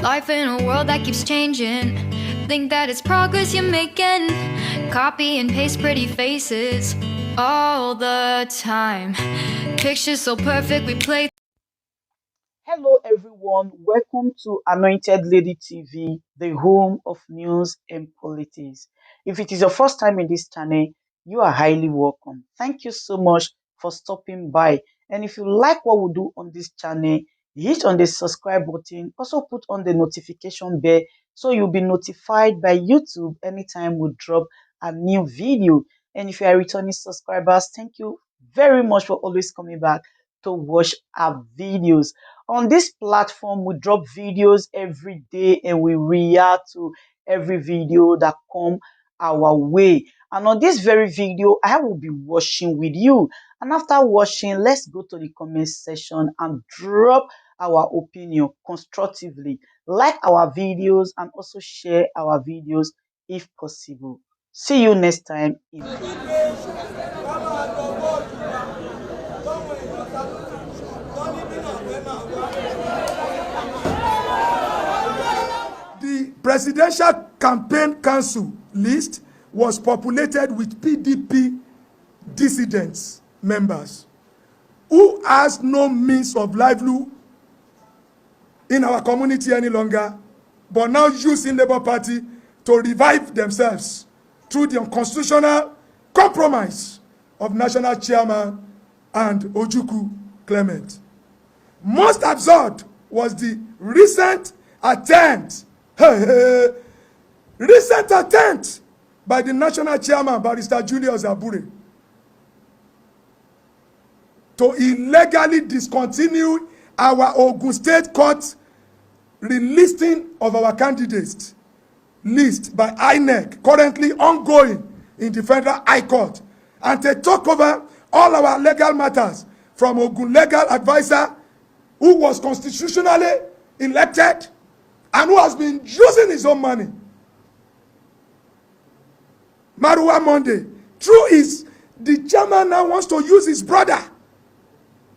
Life in a world that keeps changing. Think that it's progress you're making. Copy and paste pretty faces all the time. Pictures so perfect we play. Hello, everyone. Welcome to Anointed Lady TV, the home of news and politics. If it is your first time in this channel, you are highly welcome. Thank you so much for stopping by. And if you like what we do on this channel, hit on the subscribe button. Also put on the notification bell so you'll be notified by YouTube anytime we drop a new video. And if you are returning subscribers, thank you very much for always coming back to watch our videos. On this platform, we drop videos every day and we react to every video that come our way. And on this very video, I will be watching with you. And after watching, let's go to the comment section and drop our opinion constructively. Like our videos and also share our videos if possible. See you next time. The Presidential Campaign Council list was populated with PDP dissidents members who has no means of livelihood in our community any longer, but now using Labour Party to revive themselves through the unconstitutional compromise of National Chairman and Ojukwu Clement. Most absurd was the recent attempt by the National Chairman, Barrister Julius Abure, to illegally discontinue our Ogun State Court relisting of our candidates list by INEC, currently ongoing in the Federal High Court, and to talk over all our legal matters from Ogun legal advisor who was constitutionally elected and who has been using his own money. Marua Monday, the chairman now wants to use his brother.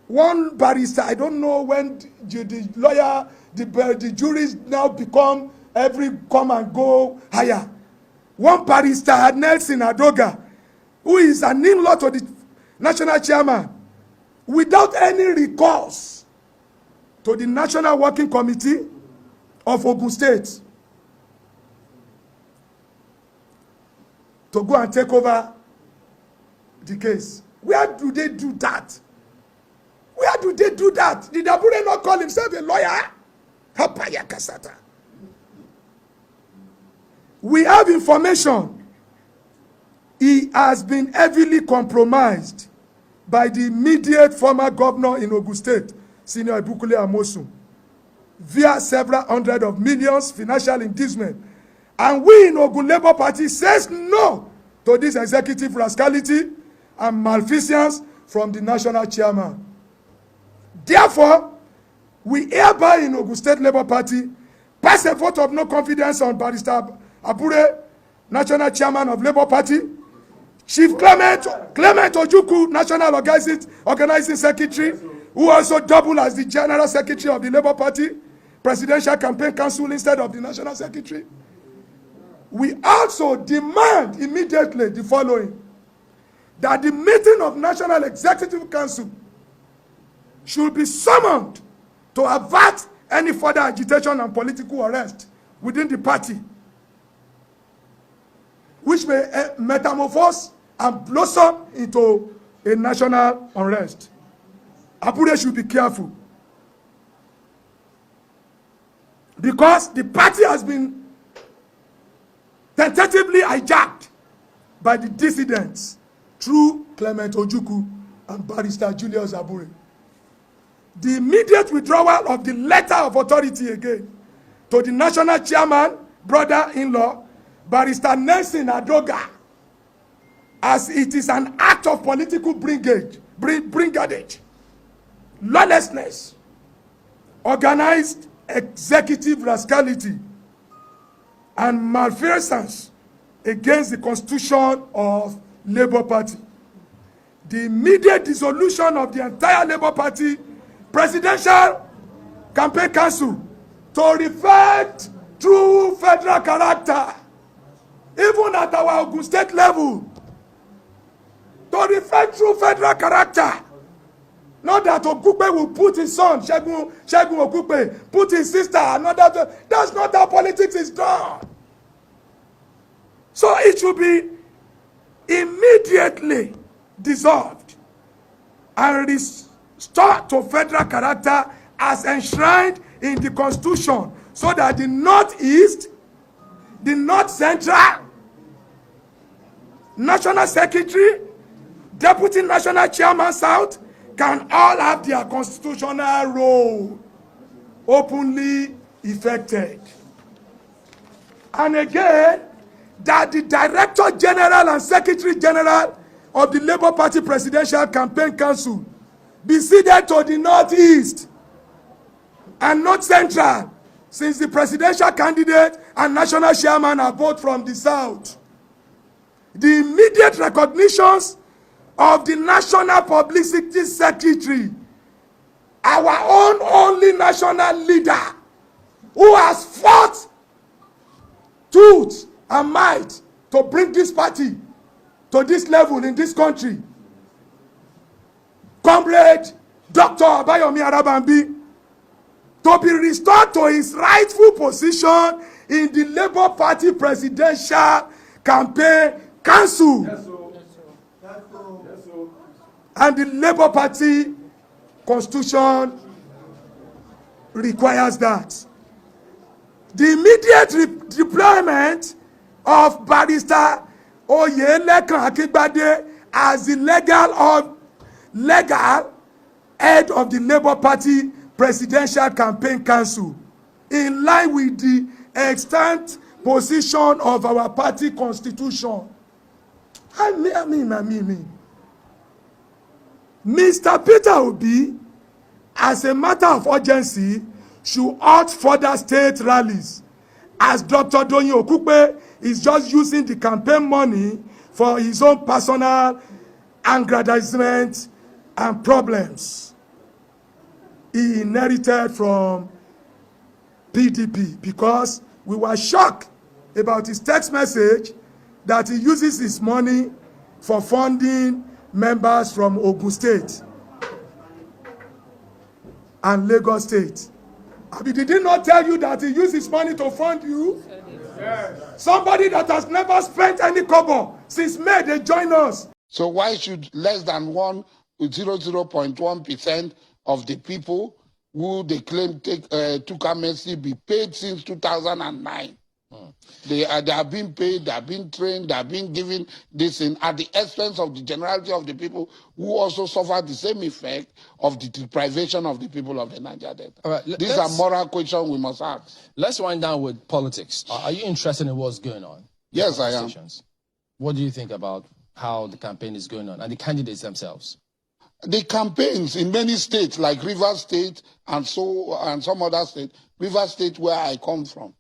One barrister, I don't know when the lawyer, the juries now become every come and go higher. One barrister, Nelson Adoga, who is an in-law to the national chairman, without any recourse to the National Working Committee of Ogun State, to go and take over the case. Where do they do that? Where do they do that? Did Abure not call himself a lawyer? Hapaya Kasata. We have information he has been heavily compromised by the immediate former governor in Ogun State, Senior Ibukule Amosun, via several hundred of millions financial inducement. And we in Ogun Labour Party says no to this executive rascality and malfeasance from the national chairman. Therefore, we hereby in Ogun State Labour Party pass a vote of no confidence on Barrister Abure, national chairman of Labour Party, Chief Clement Ojukwu, national organizing secretary, who also doubled as the general secretary of the Labour Party, Presidential Campaign Council instead of the national secretary. We also demand immediately the following: that the meeting of National Executive Council should be summoned to avert any further agitation and political arrest within the party, which may metamorphose and blossom into a national unrest. Abure should be careful, because the party has been tentatively hijacked by the dissidents through Clement Ojukwu and Barrister Julius Abure. The immediate withdrawal of the letter of authority again to the national chairman, brother-in-law, Barrister Nelson Adoga, as it is an act of political brigandage, lawlessness, organized executive rascality, and malfeasance against the constitution of Labour Party. The immediate dissolution of the entire Labour Party Presidential Campaign Council to reflect true federal character, even at our Ogun State level, to reflect true federal character. Not that Okupe will put his son, Segun Okupe, put his sister, another. That's not how politics is done. So it should be immediately dissolved and restored to federal character as enshrined in the Constitution, so that the Northeast, the North Central, National Secretary, Deputy National Chairman South can all have their constitutional role openly effected. And again, that the Director General and Secretary General of the Labour Party Presidential Campaign Council be ceded to the Northeast and North Central, since the presidential candidate and national chairman are both from the South. The immediate recognitions of the National Publicity Secretary, our own only national leader, who has fought tooth and might to bring this party to this level in this country, Comrade Dr. Abayomi Arabambi, to be restored to his rightful position in the Labour Party Presidential Campaign Council. Yes, and the Labour Party Constitution requires that. The immediate deployment of Barrister Oyelekan Akingbade as the legal head of the Labour Party Presidential Campaign Council, in line with the extant position of our party constitution. I mean. Mr. Peter Obi, as a matter of urgency, should halt further state rallies, as Dr. Doyin Okupe is just using the campaign money for his own personal aggrandizement and problems he inherited from PDP, because we were shocked about his text message that he uses his money for funding members from Ogun State and Lagos State. Did he not tell you that he used his money to fund you? Yes. Somebody that has never spent any kobo since May, they join us. So why should less than 0.1% of the people who they claim took amnesty be paid since 2009? They have been paid, they have been trained, they have been given this at the expense of the generality of the people who also suffer the same effect of the deprivation of the people of the Niger Delta. All right, these are moral questions we must ask. Let's wind down with politics. Are you interested in what's going on? Yes, I am. What do you think about how the campaign is going on and the candidates themselves? The campaigns in many states, like Rivers State and some other states, Rivers State where I come from,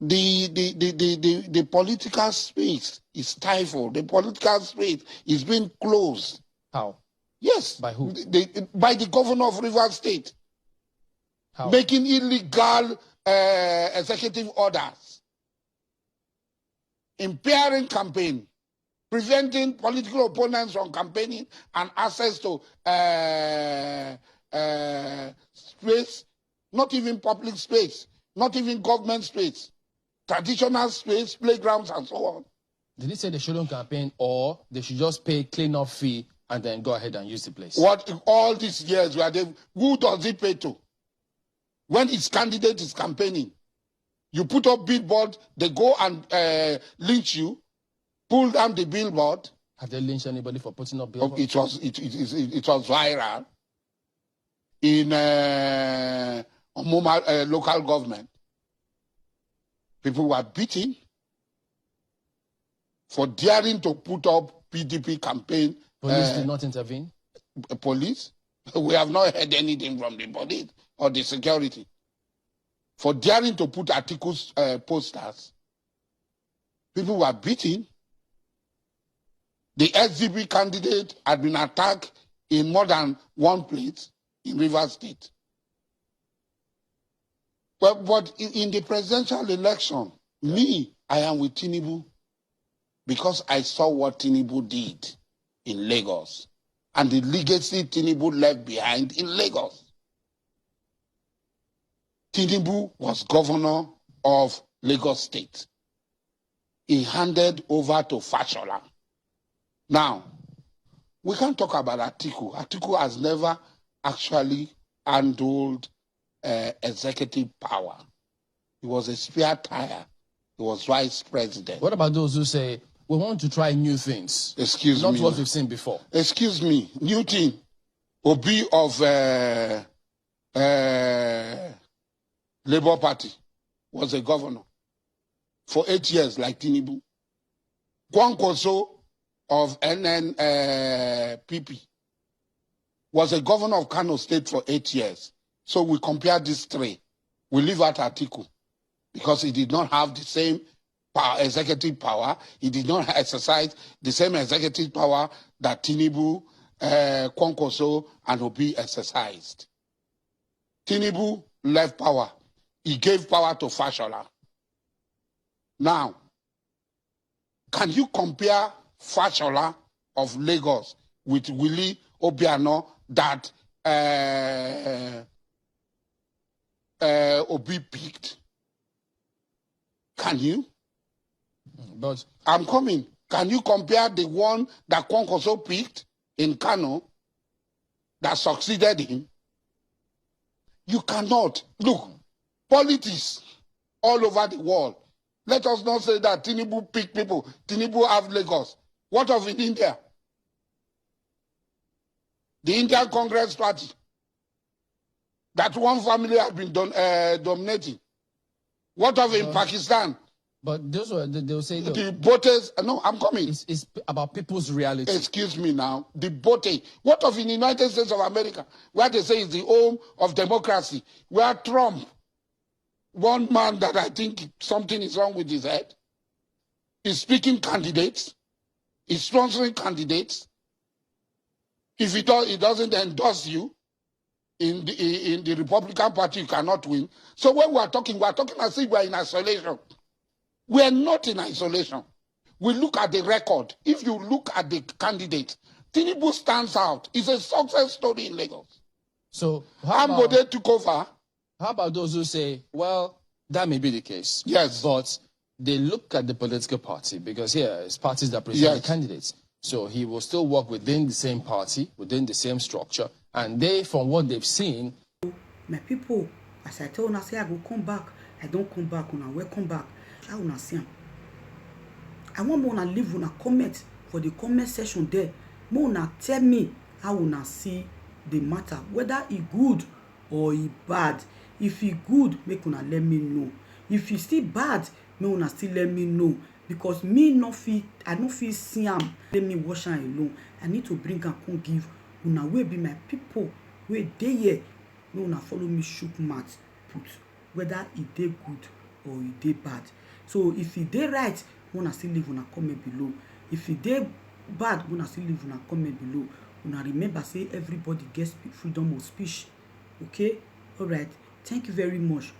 the political space is stifled. The political space is being closed. How? Yes. By who? By the governor of Rivers State. How? Making illegal executive orders, impairing campaign, preventing political opponents from campaigning and access to space, not even public space, not even government space, traditional space, playgrounds, and so on. Did he say they shouldn't campaign, or they should just pay clean-up fee and then go ahead and use the place? What all these years, who does he pay to? When his candidate is campaigning, you put up billboard, they go and lynch you, pull down the billboard. Have they lynched anybody for putting up billboard? It was viral in local government. People were beaten for daring to put up PDP campaign. Police did not intervene? Police? We have not heard anything from the police or the security. For daring to put articles, posters. People were beaten. The SDP candidate had been attacked in more than one place in Rivers State. But in the presidential election, me, I am with Tinubu because I saw what Tinubu did in Lagos and the legacy Tinubu left behind in Lagos. Tinubu was governor of Lagos State. He handed over to Fashola. Now, we can't talk about Atiku. Atiku has never actually handled executive power. He was a spare tire. He was vice president. What about those who say, we want to try new things? Excuse me. Not what we've seen before. Excuse me. New thing. Obi of Labour Party was a governor for 8 years, like Tinubu. Kwankwaso of NNPP was a governor of Kano State for 8 years. So we compare these three. We leave out Atiku because he did not have the same executive power. He did not exercise the same executive power that Tinubu, Kwankwaso, and Obi exercised. Tinubu left power. He gave power to Fashola. Now, can you compare Fashola of Lagos with Willie Obiano that Obi picked? Can you? But I'm coming. Can you compare the one that Kwankwaso picked in Kano that succeeded him? You cannot. Look, politics all over the world. Let us not say that Tinubu picked people. Tinubu have Lagos. What of in India? The Indian Congress Party. That one family has been dominating. What of in Pakistan? But those were, they'll say, look, the voters. No, I'm coming. It's about people's reality. Excuse me now. The voting. What of in the United States of America, where they say is the home of democracy, where Trump, one man that I think something is wrong with his head, is picking candidates, is sponsoring candidates. If he doesn't endorse you in the Republican Party, you cannot win. So when we are talking as if we are in isolation. We are not in isolation. We look at the record. If you look at the candidate, Tinubu stands out. It's a success story in Lagos. So Ambode took over. How about those who say, well, that may be the case. Yes. But they look at the political party because here it's parties that present the candidates. So he will still work within the same party, within the same structure. And they, from what they've seen... My people, as I told them, I say I go come back. I don't come back. When I will come back. I want to see them. I want to leave on a comment for the comment section there. More tell me how una see the matter, whether it good or it bad. If it good, make una let me know. If it still bad, make una still let me know. Because me no fit, I no fit see am. Let me wash am alone. I need to bring am come give una wey be my people wey dey here. Make una follow me shook mouth put whether it dey good or it dey bad. So if it dey right, una still leave una comment below. If it dey bad, una still leave una comment below. Una remember say everybody gets freedom of speech. Okay? All right. Thank you very much.